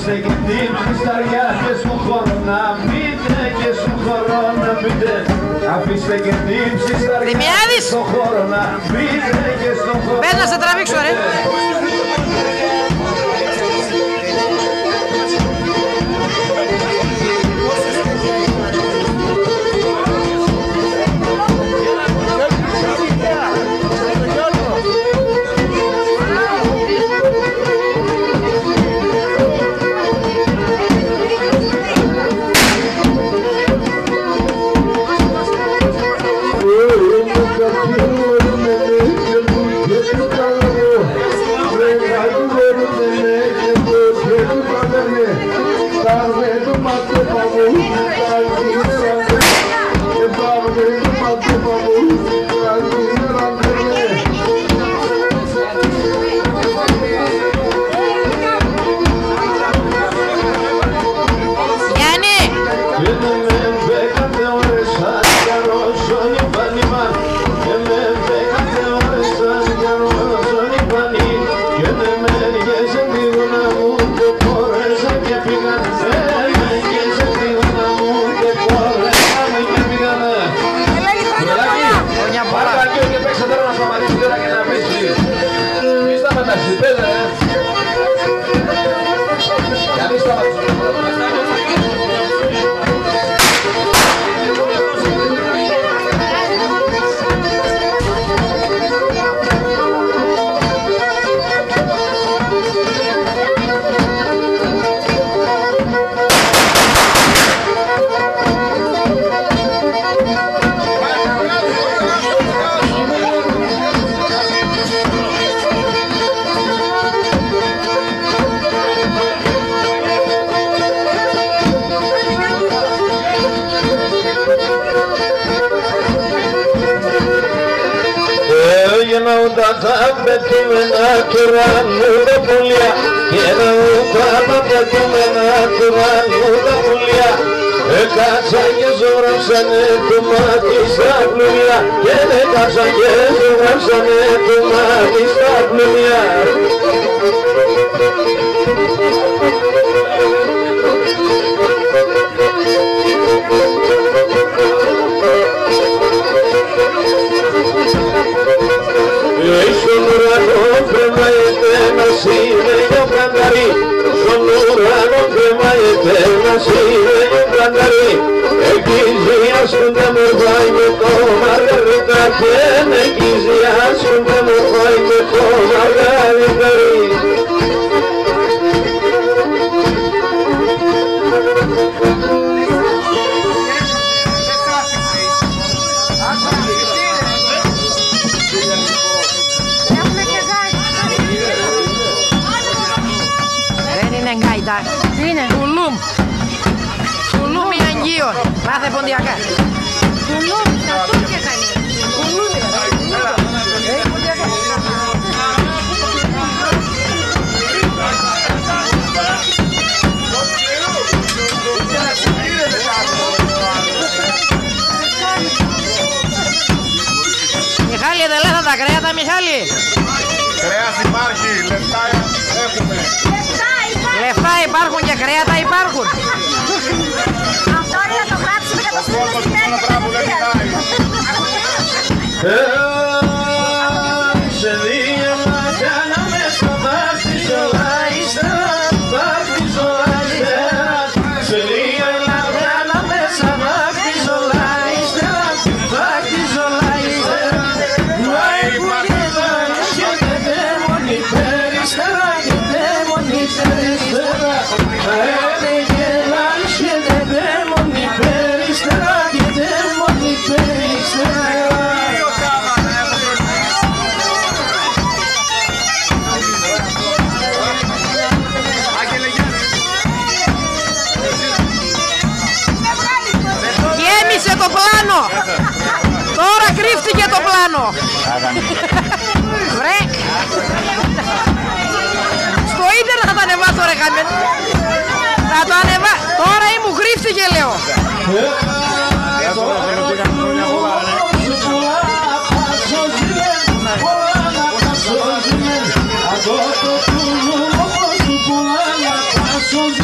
Αφήστε και την πισταριά και σου χώρο να μπείτε, και σου χώρο να μπείτε. Αφήστε και την πισταριά και στο χώρο να μπείτε, και στο χώρο. Πες να σε τραβήξω ρε. Μιχάλη, δεν λένε τα κρέατα, Μιχάλη. Κρέας υπάρχει, λεφτά έχουμε. Λεφτά υπάρχουν και κρέατα υπάρχουν. Αυτό είναι να το γράψουμε και το στείλουμε στην σε δίαιμα κάνα μέσα βάφτης όλα ύστερα, βάφτης όλα ύστερα. Σε δίαιμα κάνα μέσα βάφτης όλα ύστερα, βάφτης όλα ύστερα. Μάη που κεδάνεις και δεν δαίμονι περιστέρα, και δαίμονι περιστέρα. Αένε κεδάνεις και δεν δαίμονι περιστέρα, και δαίμονι περιστέρα. Το πλάνο! Τώρα κρύφτηκε το πλάνο! Βρε! Στο ίντερνετ θα το ανεβάσω ρε χαμένο! Θα το ανεβάσω! Τώρα ή μου κρύφτηκε λέω! Από το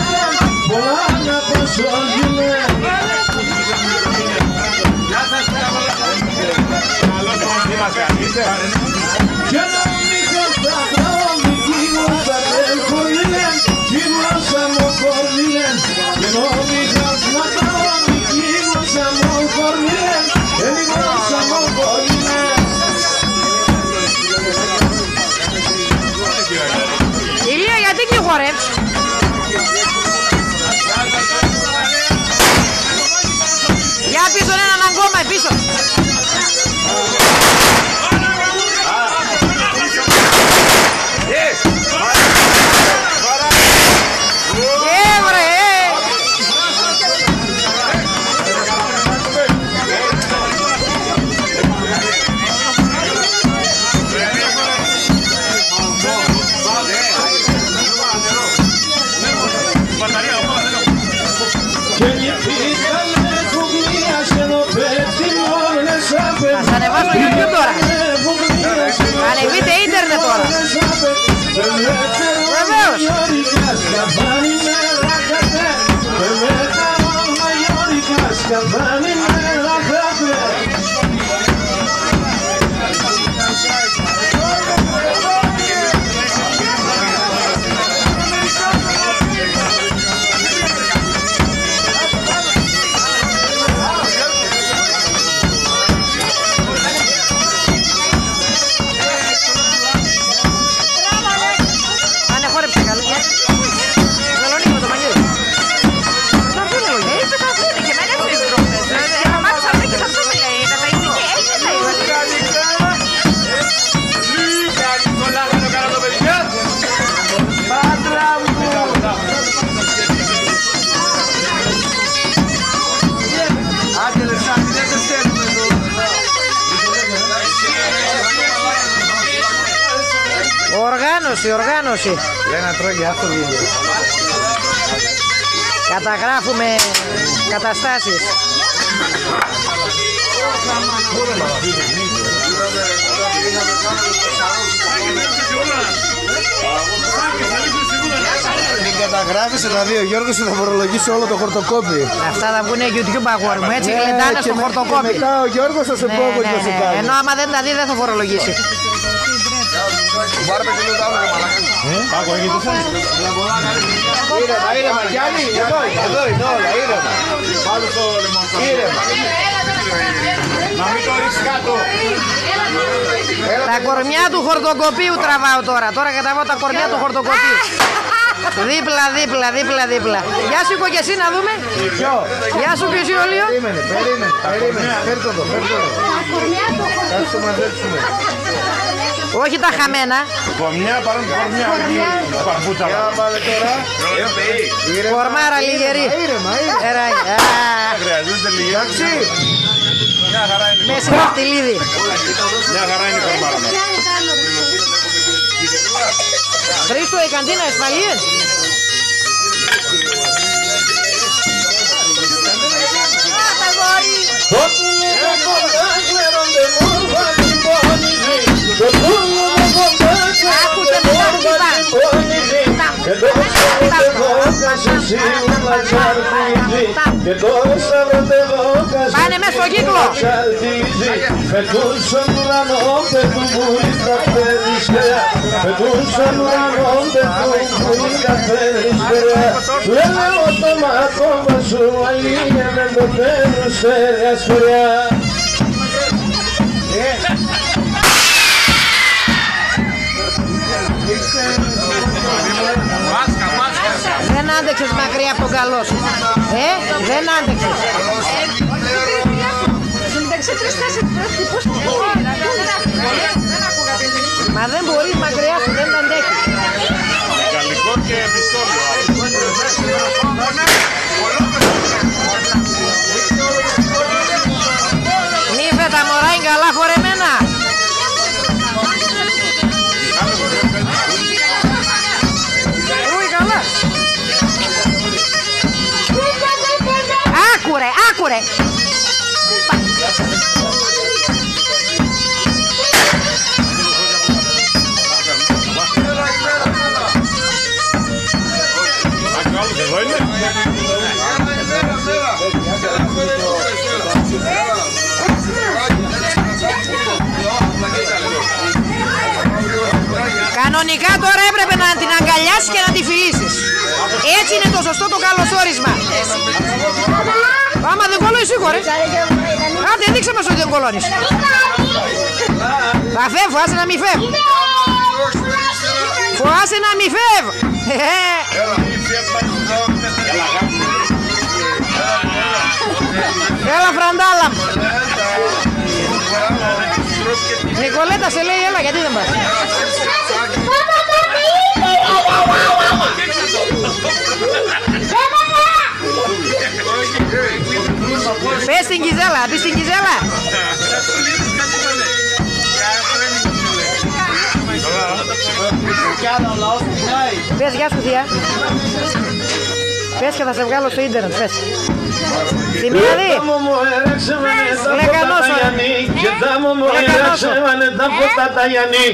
Ηλία, γιατί και χορεύεις? Για πίσω έναν ακόμα, πίσω. Θα ανεβάσω YouTube τώρα. Ανεβείτε ίντερνετ τώρα. Βεβαίως. Οργάνωση. Ένα τρώγει αυτό το βίντεο. Καταγράφουμε καταστάσεις. Μην καταγράφεις δηλαδή, ο Γιώργος θα φορολογήσει όλο το χορτοκόπι. Αυτά θα βγουν YouTube αγόρι μου, έτσι γλεντάνε στο χορτοκόπι. Και μετά ο Γιώργος θα σε πω πώς θα σε κάνει. Ενώ άμα δεν τα δει δεν θα φορολογήσει. Πάκο, έχετε θέση. Ήρεμα, Γιάννη, εδώ είναι όλα, ήρεμα. Πάλι το λιμονσό. Ήρεμα. Να μην το ρίξεις κάτω. Τα κορμιά του χορτοκοπίου τραβάω τώρα. Τώρα καταβάω τα κορμιά του χορτοκοπίου. Δίπλα. Γεια σου, και εσύ να δούμε. Ποιο? Γεια σου, ποιος είναι ο Λίο. Περίμενε. Φέρ' το εδώ. Κάτσε το μαζέψουμε. Όχι τα χαμένα. Κορμιά, παρόν κορμιά. Παπούτσα. Για πάμε τώρα. Κορμάρα λιγερή. Ήρεμα. Χρειαζούνται λιγερή. Εντάξει. Μια χαρά είναι. Μέση δαχτυλίδι. Μια χαρά είναι η κορμάρα μας. Χρήστο, η καντίνα Εσμαλίεν. Πάνε μέσα στο κύκλο. Δεν άντεξες μακριά από τον καλό σου. Δεν άντεξες. Μα δεν μπορείς μακριά σου, δεν τα αντέχεις. Γαλλικό και πιστόλιο. Νύφε, τα μωρά είναι καλά φορεμένα. Καλά. Άκουρε. Εδώ είναι. Κανονικά τώρα έπρεπε να την αγκαλιάσεις και να τη φιλήσεις. Έτσι είναι το σωστό το καλωσόρισμα. Άμα δεν κόλλω σίγουρα. Άντε δείξε μας ότι δεν κολλώνεις. Θα φεύγω, άσε να μη φεύγω. Φοάσαι να μη φεύγω. Έλα φραντάλα μου. Νικολέτα σε λέει έλα, γιατί δεν πας? Πες την Κιζέλα, πεις την Κιζέλα. Πες γεια σου θεία. Πες και θα σε βγάλω στο ίντερνετ, πες. Δημιάδη. Λεκανός και τα μου έραξε τα ποτάτα Γιάννη.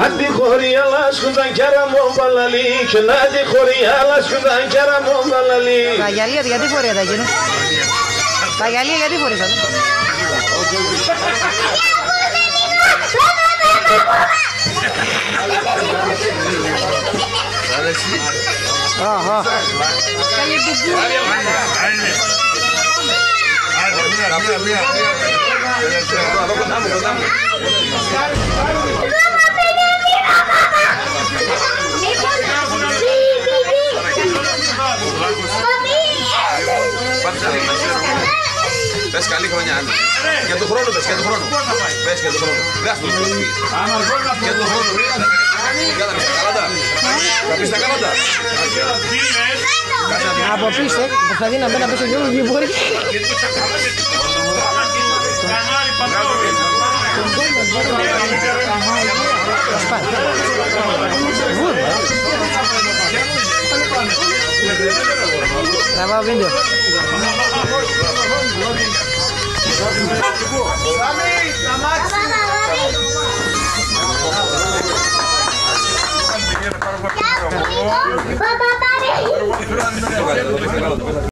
Αντί χωρί αλλά σκουδαν κι άρα μου μπαλαλί. Και να αντί χωρί αλλά σκουδαν κι άρα μου μπαλαλί. Τα γυαλία γιατί φορεία τα γίνω? Τα γυαλία γιατί φορείς τα? Πες καλή χρονιά. Για τον χρόνο πες, για τον χρόνο. Πες για τον χρόνο. Δεν ας το πεις. Για τον χρόνο. Για τα πεις τα καλάτα. Θα πεις τα καλάτα. Από πίστε, προσπαθεί να μπαίνει να πέσει ο Γιώργος Γιβούρης. Θα πάω βίντεο. Παπα,